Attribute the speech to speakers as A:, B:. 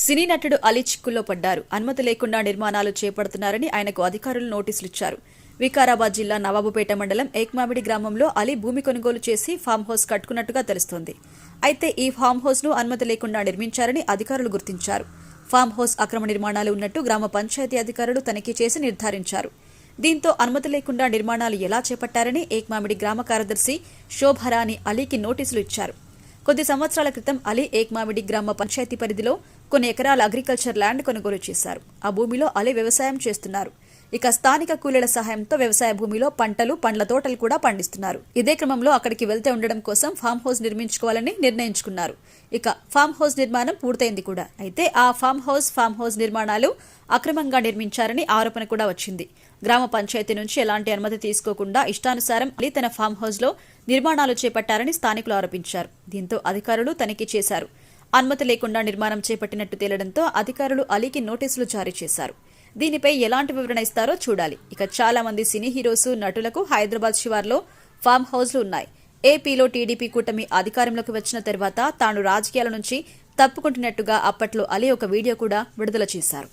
A: సినీ నటుడు అలీ చిక్కుల్లో పడ్డారు. అనుమతి లేకుండా నిర్మాణాలు చేపడుతున్నారని ఆయనకు అధికారులు నోటీసులు ఇచ్చారు. వికారాబాద్ జిల్లా నవాబుపేట మండలం ఏక్మామిడి గ్రామంలో అలీ భూమి కొనుగోలు చేసి ఫామ్ హౌస్ కట్టుకున్నట్టుగా తెలుస్తోంది. అయితే ఈ ఫామ్ హౌస్ ను అనుమతి లేకుండా నిర్మించారని అధికారులు గుర్తించారు. ఫామ్ హౌస్ అక్రమ నిర్మాణాలు ఉన్నట్టు గ్రామ పంచాయతీ అధికారులు తనిఖీ చేసి నిర్ధారించారు. దీంతో అనుమతి లేకుండా నిర్మాణాలు ఎలా చేపట్టారని ఏక్మామిడి గ్రామ కార్యదర్శి శోభరాని అలీకి నోటీసులు ఇచ్చారు. కొద్ది సంవత్సరాల క్రితం అలీ ఏక్మామిడి గ్రామ పంచాయతీ పరిధిలో కొన్ని ఎకరాల అగ్రికల్చర్ ల్యాండ్ కొనుగోలు చేశారు. ఆ భూమిలో అలీ వ్యవసాయం చేస్తున్నారు. ఇక స్థానిక కూలీల సహాయంతో వ్యవసాయ భూమిలో పంటలు, పండ్ల తోటలు కూడా పండిస్తున్నారు. ఇదే క్రమంలో అక్కడికి వెళ్తే ఉండడం కోసం ఫామ్ హౌస్ నిర్మించుకోవాలని నిర్ణయించుకున్నారు. ఇక ఫామ్ హౌస్ నిర్మాణం పూర్తయింది కూడా. అయితే ఆ ఫామ్ హౌస్ నిర్మాణాలు అక్రమంగా నిర్మించారని ఆరోపణ కూడా వచ్చింది. గ్రామ పంచాయతీ నుంచి ఎలాంటి అనుమతి తీసుకోకుండా ఇష్టానుసారం అలీ తన ఫామ్ హౌస్ లో నిర్మాణాలు చేపట్టారని స్థానికులు ఆరోపించారు. దీంతో అధికారులు తనిఖీ చేశారు. అనుమతి లేకుండా నిర్మాణం చేపట్టినట్టు తేలడంతో అధికారులు అలీకి నోటీసులు జారీ చేశారు. దీనిపై ఎలాంటి వివరణ ఇస్తారో చూడాలి. ఇక చాలా మంది సినీ హీరోస్, నటులకు హైదరాబాద్ శివార్లో ఫామ్ హౌస్లు ఉన్నాయి. ఏపీలో టీడీపీ కూటమి అధికారంలోకి వచ్చిన తర్వాత తాను రాజకీయాల నుంచి తప్పుకుంటున్నట్టుగా అప్పట్లో అలీ ఒక వీడియో కూడా విడుదల చేశారు.